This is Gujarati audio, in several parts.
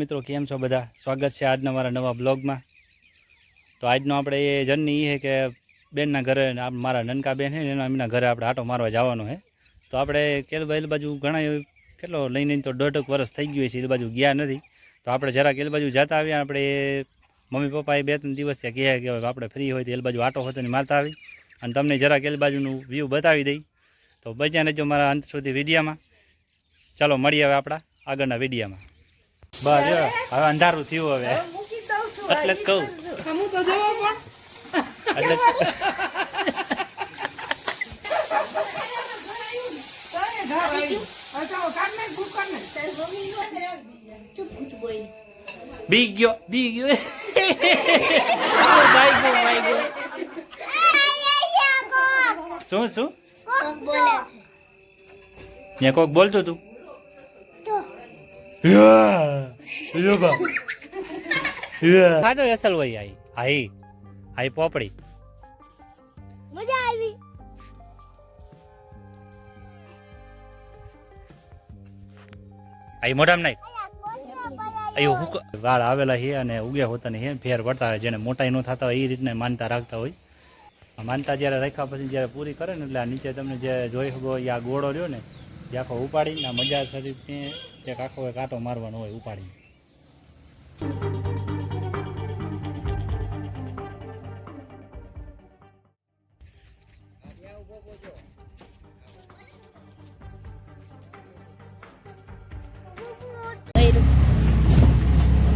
મિત્રો કેમ છો બધા? સ્વાગત છે આજના મારા નવા બ્લોગમાં. તો આજનો આપણે એ જર્ની એ છે કે બેનના ઘરે મારા નનકા બેન છે ને એમના ઘરે આપણે આટો મારવા જવાનો છે. તો આપણે કેલબાઈ બાજુ ઘણા કેટલો લઈને તો 1.5 વર્ષ થઈ ગયું છે, એ બાજુ ગયા નથી. તો આપણે જરા કેલ બાજુ જતા આવ્યા. આપણે મમ્મી પપ્પા એ 2-3 દિવસ ત્યાં કહે કે આપણે ફ્રી હોય તો એલ બાજુ આટો હતો ને મારતા આવી અને તમને જરા કેલ બાજુનું વ્યૂ બતાવી દઈ. તો બચ્યા રહેજો મારા અંત સુધી વિડીયોમાં. ચાલો મળીએ હવે આપણા આગળના વિડીયોમાં. બસ હવે અંધારું થયું હવે એટલે જ કહું એટલે બી ગયો શું શું ત્યાં કોક બોલતું તું ખાધો અસલ હોય આઈ પોપડી મજા આવી. આઈ મોઢામાં નાખ આયો હુક વાળ આવેલા છે અને ઉગ્યા હોતા ને ફેર પડતા હોય. જેને મોટાઈ ન થતા હોય એ રીતના માનતા રાખતા હોય. માનતા જ્યારે રાખ્યા પછી જ્યારે પૂરી કરે ને એટલે આ નીચે તમને જે જોઈ શકો આ ગોળો રહ્યો ને એ આખો ઉપાડીને આ મજા શરીરને એક આખો કાંટો મારવાનો હોય ઉપાડીને.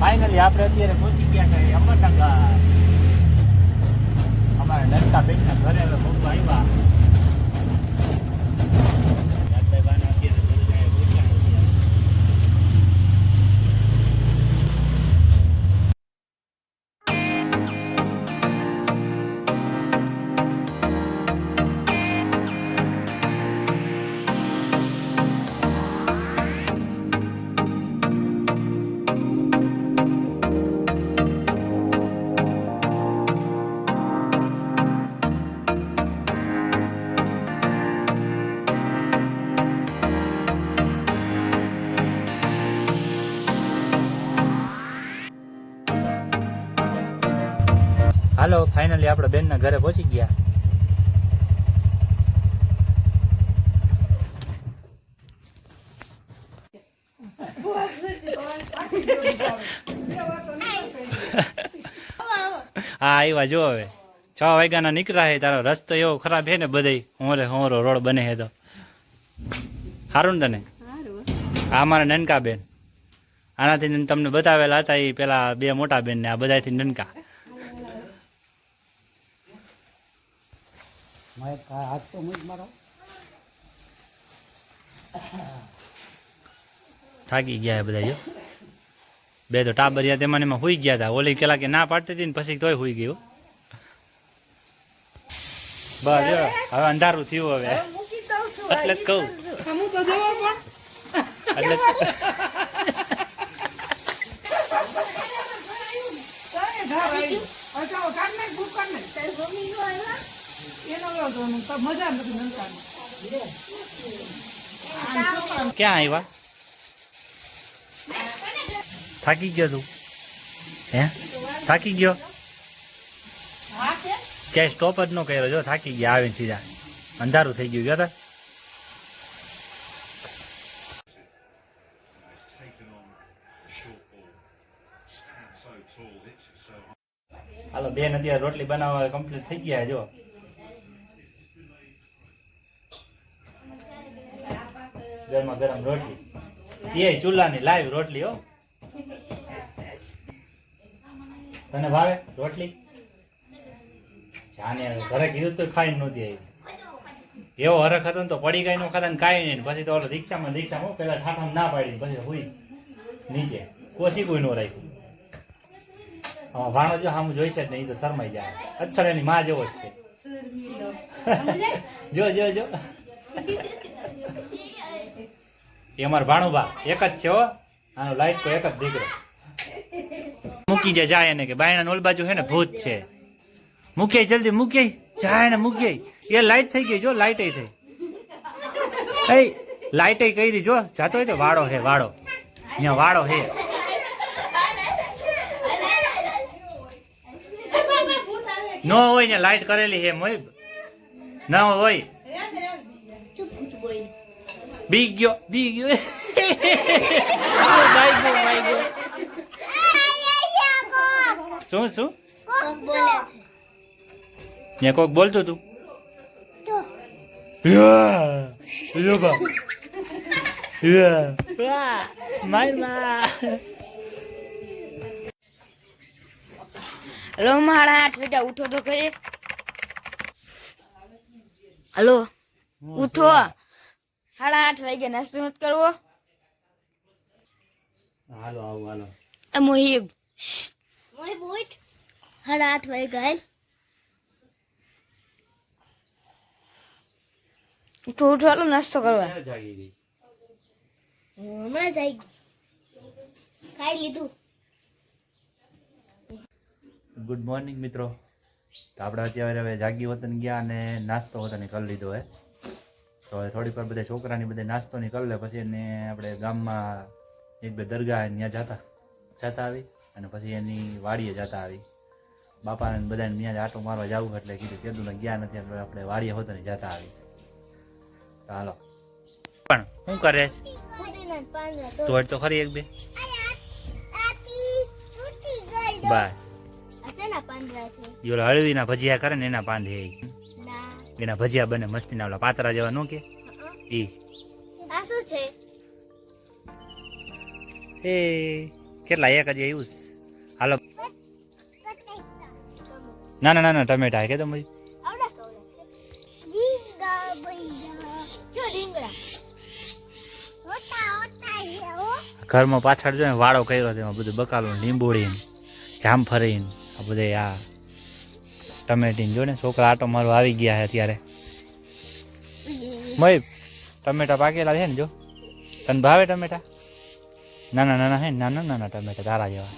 ફાઇનલી આપણે અત્યારે પહોંચી ગયા છે અમરનગર. અમારા નનકા બેનના ઘરે હવે પહોંચવા આવ્યા. હાલો ફાઇનલી આપણે બેનના ઘરે પહોંચી ગયા. હા આવ્યા જો હવે 6 વાગ્યાના નીકળ્યા છે. તારો રસ્તો એવો ખરાબ છે ને બધે હોરો રોડ બને છે તો સારું ને તને? હા મારા નનકા બેન આનાથી તમને બતાવેલા હતા એ પેલા 2 મોટા બેન ને આ બધાથી નનકા. થાકી ગયા બધા જો. 2 તો ટાબરિયા તેમાં એમાં હુઈ ગયા હતા. ઓલી પેલા કે ના પાડતી હતી ને પછી તોય હુઈ ગયો. બસ જો હવે અંધારું થયું હવે એટલે જ કહું એટલે ક્યાં આવ્યા? થાકી ગયો તું? હે થાકી ગયો? ક્યાંય સ્ટોપ જ ન કર્યો જો થાકી ગયા આવીને સીધા. અંધારું થઈ ગયું ગયા તા. હાલો બેન અત્યારે રોટલી બનાવવા કમ્પ્લીટ થઈ ગયા જો. ગરમા ગરમ રોટલી એ ચૂલાની લાઈવ રોટલી હો. તને ભાવે રોટલી? જાને ઘરે કીધું તો ખાઈને નહોતી આવી. એવો હરખ હતો ને તો પડી ગઈ નો ખાતા ને કાંઈ નહીં. પછી તો ઓલો રિક્ષામાં પેલા ઠાઠામાં ના પાડી પછી હુઈ નીચે કોશી કોઈ નો રાખ્યું. ભાણો જો સામું જોઈશે જ નહીં તો શરમાઈ જાય. અચ્છળ એની માં જેવો જ છે. જો જો જો એ અમારા ભાણુભા એક જ છે હો. આનો લાઈટ તો એક જ દીકરો. મૂકી જાય એને કે બાયણા ઓલ બાજુ હે ને ભૂત છે. મૂકે જલ્દી મૂકે જાય ને મૂકે. એ લાઈટ થઈ ગઈ જો લાઈટ થઈ. એ લાઈટ કહી દી જો જાતો હોય તો વાળો હે વાળો. અહીંયા વાળો હે નો હોય ને લાઈટ કરેલી છે મોહિબ ના હોય ચૂપ ચૂપ બોલ બી ગયો બાઈ ગયો શું શું કોક બોલે છે ત્યાં કોક બોલતું તું તો હલો મારા 8 વાગ્યા ઉઠો તો કઈ હલો ઉઠો 8:30 વાગ્યા નાસ્તો નથી કરવો હાલો આવું હાલો એ મોહિબ મોય બોટ 8:30 વાગે ગયેલ ઉઠો ઉઠો હાલો નાસ્તો કરવા જાગી ગઈ હમણાં જ આવી ખાઈ લીધું ગુડ મોર્નિંગ મિત્રો તો આપણે અત્યારે હવે જાગી વતન ગયા અને નાસ્તો વતન કરી લીધો હે તો હવે થોડીક વાર બધા છોકરાની બધે નાસ્તો ની કરી લે પછી એને આપણે ગામમાં એક બે દરગાહ ત્યાં જતા આવી અને પછી એની વાડીએ જતા આવી બાપાને બધાને ત્યાં આટો મારવા જવું એટલે કીધું કીધું ગયા નથી એટલે આપણે વાડીએ હોતા જતા આવી તો હાલો પણ શું કરે ફૂટીના પાંદડા તો તોડ તો ખરી એક બે આપી તૂટી ગઈ બાય આના પાંદડા છે યો હળવીના ભજીયા કરે ને એના પાંદે ના એના ભજીયા બને મસ્તીના ઓલા પાતરા જેવા નો કે ઈ આ શું છે એ કેટલા એક જ આવ્યું હાલો ના ના ના ના ટમેટા હે કે તમે આવડા કવડા રીંગા બૈયા જો રીંગણા હોતા હોતા હે હો ઘરમાં પાછળ જો ને વાળો કર્યો તેમાં બધું બકાલું લીંબોળી જામફળી આ બધે આ ટમેટીને જો ને છોકરા આટો મારવા આવી ગયા છે અત્યારે મય ટમેટા પાકેલા છે ને જો તને ભાવે ટમેટા નાના નાના હે ને નાના નાના ટમેટા તારા જેવા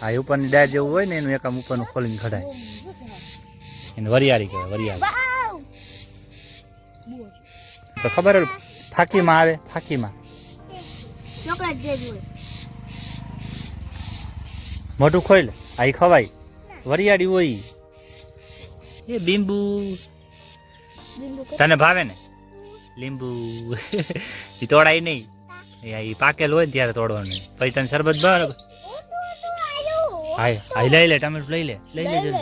આ ઉપરની ડાળ જેવું હોય ને એનું એક આમ ઉપરનું ખોલીને કઢાય એને વરિયાળી કહેવાય વરિયાળી વાવ તો ખબર હોય ફાકીમાં આવે ફાકીમાં ચોકલેટ જેવી હોય મોટું ખોઈ લે આ ખવાય વરિયાળી હોય એ લીંબુ બિંદુ તને ભાવે ને લીંબુ એ તોડાય નહીં એ પાકેલ હોય ને ત્યારે તોડવાનું પછી તને શરબત બરાબર હાય હાય લઈ લે ટમેટું લઈ લે જલ્દી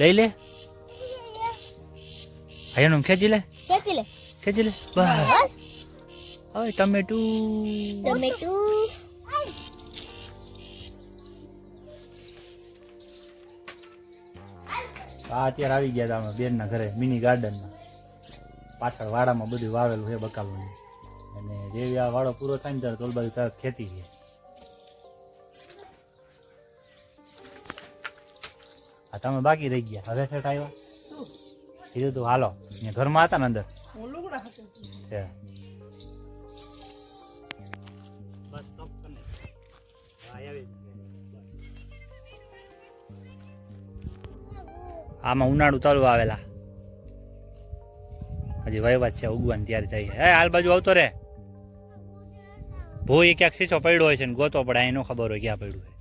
લઈ લે હાય એનું ખેંચી લે ખેંચી લે બસ હવે ટમેટું ટમેટું અત્યારે આવી ગયા હતા અમે બેનના ઘરે મિની ગાર્ડનમાં પાછળ વાડામાં બધું વાવેલું છે બકાલું અને જેવી આ વાડો પૂરો થાય ને ત્યારે તોલ બાજુ તરત ખેતી છે આ તમે બાકી રહી ગયા હવે ઠેઠ આવ્યા કીધું તું હાલો અહીંયા ઘરમાં હતા ને અંદર છે. બસ stop કરી નાખ. હા, આવી. આમાં ઉનાળુ તળવા આવેલા હજી વહીવટ છે ઉગવાની તૈયારી થઈ હે હાલ બાજુ આવતો રે ભૂ એ ક્યાંક સીસો પડ્યો હોય છે ને ગોતો પડે અહીં નો ખબર હોય ક્યાં પડ્યું હોય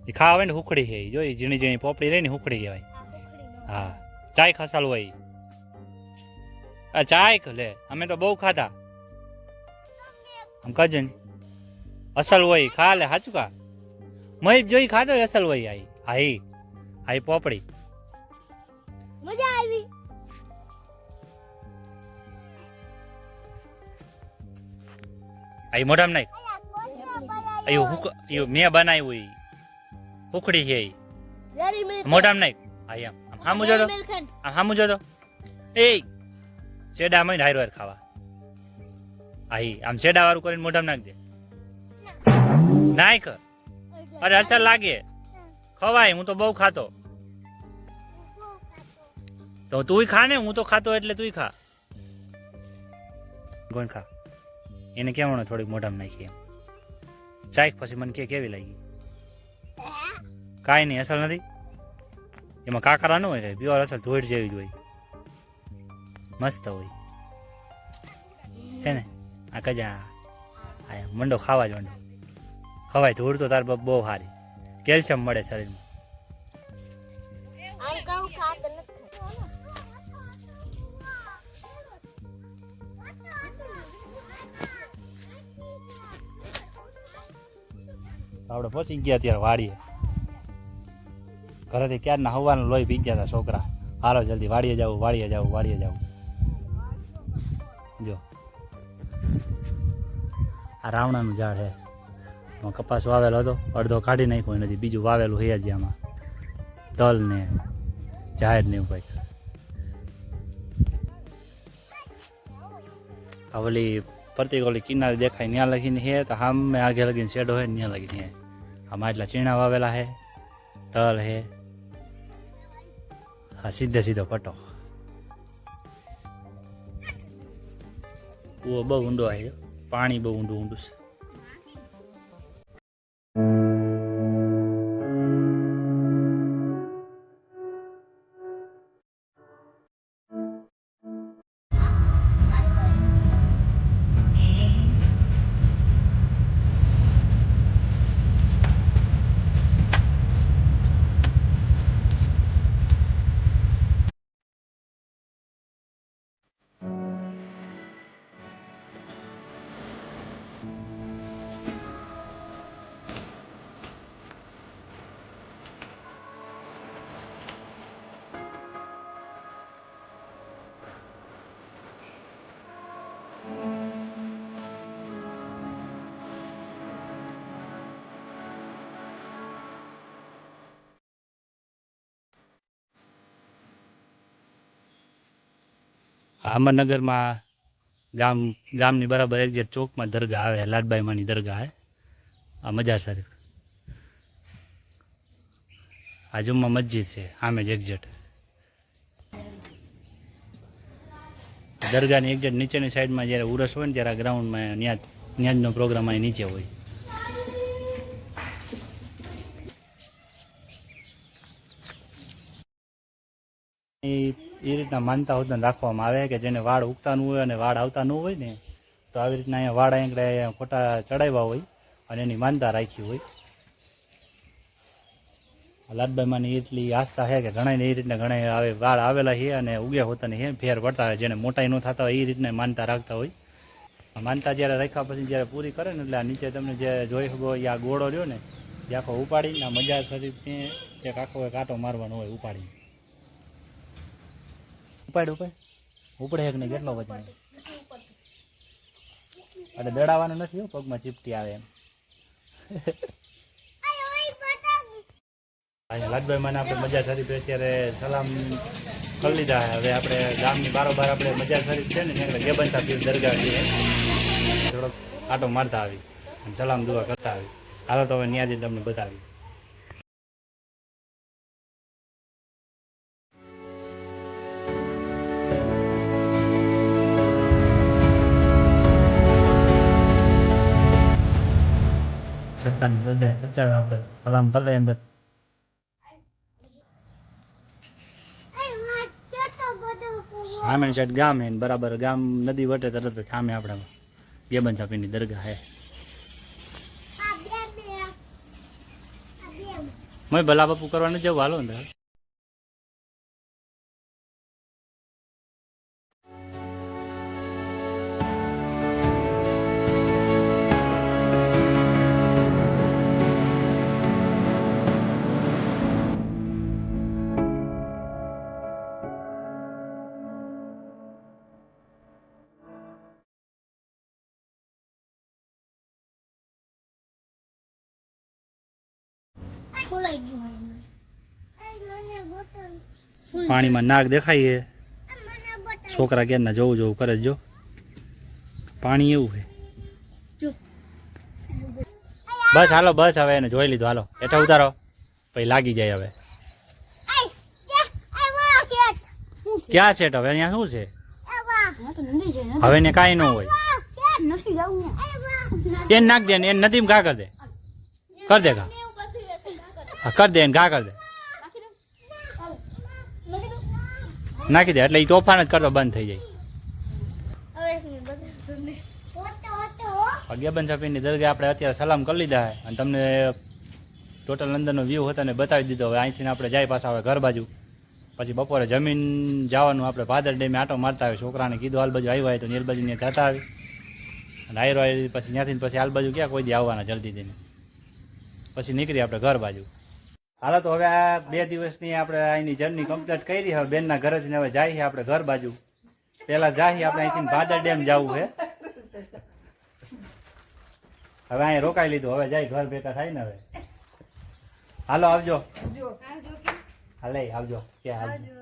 એ ખાવા હોય ને હુકડી છે જો ઝીણી ઝીણી પોપડી રહી ને હુકડી કહેવાય હા ચાય ખસાલું હોય આ ચાય લે અમે તો બહુ ખાધા આમ કજન અસલ હોય ખા લે સાચું કા મય જોઈ ખાધો અસલ હોય આઈ હાઈ હાઈ પોપડી મજા આવી આઈ મોઢામાં નાખ અયો હુક અયો મેં બનાવ્યું ઈ ઉખડી છે ઈ રેડીમેડ મોઢામાં નાખ આઈ આમ હામું જોતો આમ હામું જોતો એ શેડા માં હાર વાર ખાવા આઈ આમ શેડા વાળું કરીને મોઢામાં નાખ દે નાખ અરે અસર લાગે ખવાય હું તો બહુ ખાતો તો તુંય ખા ને હું તો ખાતો એટલે તુંય ખા ગોણ ખા એને કેવાનું થોડીક મોઢામાં નાખી એમ ચાખ પછી મને કેવી લાગી કાંઈ નહીં અસલ નથી એમાં કાકરા ન હોય કઈ પ્યોર અસલ ધોઈડ જેવી જ હોય મસ્ત હોય હે ને આ કજા આ મંડો ખાવા જ મંડો ખવાય ધૂળ તો તાર બહુ સારી કેલ્શિયમ મળે શરીરમાં તો આપણે પહોંચી ગયા ત્યારે વાડીએ. ઘરેથી ક્યારના હવાનું લોહી પી ગયા હતા છોકરા. હાલો જલ્દી વાડીએ જવું, વાડીએ જવું, વાડીએ જવું. જો આ રાવણાનું ઝાડ છે. એમાં કપાસ વાવેલો હતો, અડધો કાઢી નાખ્યો નથી, બીજું વાવેલું છે જ આમાં. તલ ને જાહેર ને એવું કંઈક. આ ઓલી પ્રતિક ઓલી કિનારે દેખાય ત્યાં લગીને છે, તો સામે આગે લગીને શેડો હોય ને ત્યાં લગીને છે. આમાં એટલા ચીણા વાવેલા છે, તલ છે. હા સીધે સીધો પટ્ટો. કૂવો બહુ ઊંડો છે, પાણી બહુ ઊંડું ઊંડું છે. અમરનગરમાં ગામની બરાબર એક્ઝેક્ટ ચોકમાં દરગાહ આવે, લાડબાઈ માની દરગાહ હે. આ મજાર શરીફ. આ જુમ્મા મસ્જિદ છે આમે જ એક્ઝેક્ટ. દરગાહની એક્ઝેક્ટ નીચેની સાઈડમાં જ્યારે ઉરસ હોય ને ત્યારે આ ગ્રાઉન્ડમાં ન્યાજનો પ્રોગ્રામ અહીં નીચે હોય. એ રીતના માનતા હોતા રાખવામાં આવે કે જેને વાળ ઉગતાનું હોય અને વાળ આવતા ન હોય ને, તો આવી રીતના અહીંયા વાળ આંકડે ખોટા ચડાવ્યા હોય અને એની માનતા રાખી હોય. લાડબાઈમાંની એટલી આસ્થા છે કે ઘણા એ રીતના ઘણા આવે વાળ આવેલા છે અને ઉગ્યા હોતાની છે, ફેર પડતા હોય. જેને મોટાઈ ન થતા હોય એ રીતના માનતા રાખતા હોય. માનતા જ્યારે રાખ્યા પછી જ્યારે પૂરી કરે ને એટલે આ નીચે તમને જે જોઈ શકો એ આ ગોળો રહ્યો ને એ આખો ઉપાડીને આ મજાર શરીફને એક આખો કાંટો મારવાનો હોય ઉપાડીને. ઉપાડ ઉપડે એક ને કેટલો વજન એટલે દડાવવાનું નથી હો, પગમાં ચીપટી આવે એમ. લાડભાઈ મને આપણે મજાર શરીફ અત્યારે સલામ કરી લીધા. હવે આપણે ગામની બારોબાર આપણે મજાર શરીફ છે ને ત્યાં ગેબન સાહેબ દરગાહ છે, થોડોક આટો મારતા આવી અને સલામ દુઆ કરતા આવી. હાલો તો હવે ત્યાં જઈને તમને બતાવી. સલામ કરે અંદર. સામે સાઈડ ગામ હે બરાબર, ગામ નદી વટે તરત જ સામે આપણા ગેબન સાપીની દરગાહ હે. મેં ભલા બાપુ કરવાનું જવું, હાલો અંદર. પાણીમાં નાક દેખાય છે. છોકરા ક્યારના જોવું જોવું કરે જો. પાણી એવું છે. બસ હાલો, બસ હવે એને જોઈ લીધું. હાલો એટલે ઉતારો પછી લાગી જાય. હવે ક્યાં સેટ? હવે અહીંયા શું છે? હવે ને કાંઈ ન હોય. એને નાખ દે ને એને નદીમાં ઘા કર દે. કર દે ઘા. કર દે ઘા કર દે. નાખી દે એટલે એ તોફાન જ કરતો બંધ થઈ જાય. ગેબન સાપીની દરગાહ આપણે અત્યારે સલામ કરી લીધા છે અને તમને ટોટલ અંદરનો વ્યૂ હતો ને બતાવી દીધો. હવે અહીંથી આપણે જાય પાછા હવે ઘર બાજુ. પછી બપોરે જમીન જવાનું આપણે ભાદર ડેમે આટો મારતા આવે. છોકરાને કીધું હાલ બાજુ આવ્યા હોય તો નેલ બાજુ ત્યાં જતા આવી અને આયરો આવી પછી ત્યાંથી પછી હાલ બાજુ ક્યાં કોઈ દી આવવાના જલ્દી દઈને. પછી નીકળી આપણે ઘર બાજુ. હાલો તો હવે આ 2 દિવસની આપણે અહીંની જર્ની કમ્પ્લીટ કરી. હવે બેનના ઘરે જઈને હવે જાય આપણે ઘર બાજુ. પેલા જાય આપણે અહીંથી ભાદર ડેમ જવું છે. હવે અહીંયા રોકાઈ લીધું, હવે જાય ઘર ભેગા થાય ને. હવે હાલો આવજો. હાલે આવજો કે આવજો.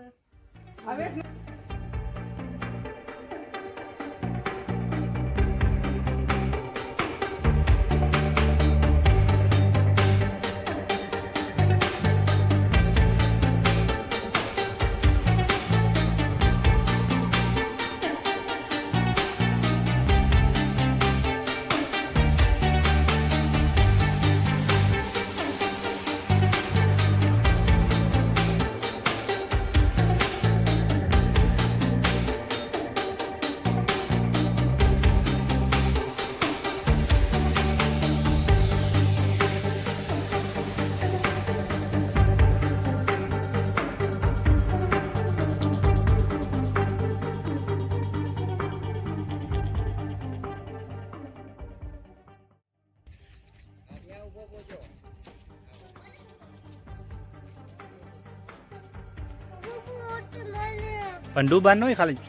પણ ડૂબાનું નહીં, ખાલી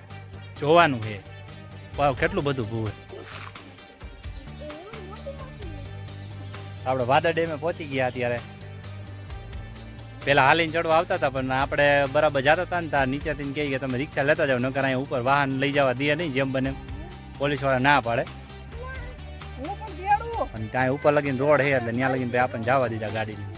જોવાનું છે. વાવ કેટલું બધું ભૂ. આપણે વાદળ ડેમે પહોંચી ગયા. અત્યારે પેલા હાલીને ચડવા આવતા હતા, પણ આપણે બરાબર જતા હતા ને ત્યાં નીચેથી કહે કે તમે રિક્ષા લેતા જાઓ, નકર અહીંયા ઉપર વાહન લઈ જવા દે નહીં, જેમ બને પોલીસવાળા ના પાડે. અને ત્યાં ઉપર લગીને રોડ છે એટલે ત્યાં લગીને આપણને જવા દીધા ગાડીની.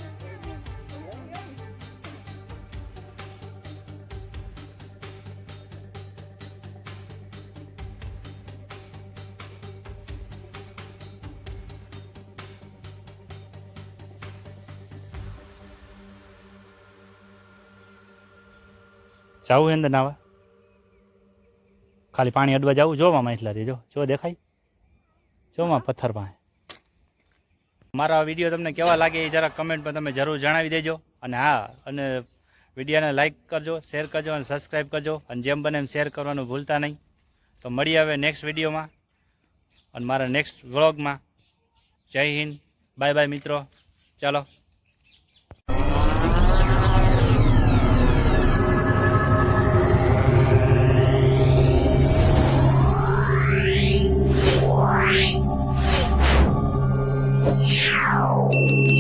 જવું અંદર નાવા, ખાલી પાણી અડવા જવું. જોવામાં એટલા રેજો, જો દેખાય, જોમાં પથ્થર પાસે. મારા વિડીયો તમને કેવા લાગે એ જરાક કમેન્ટમાં તમે જરૂર જણાવી દેજો. અને હા, અને વિડીયોને લાઇક કરજો, શેર કરજો અને સબસ્ક્રાઈબ કરજો. અને જેમ બને એમ શેર કરવાનું ભૂલતા નહીં. તો મળીએ હવે નેક્સ્ટ વિડીયોમાં અને મારા નેક્સ્ટ વ્લોગમાં. જય હિન્દ, બાય બાય મિત્રો, ચાલો. Meow.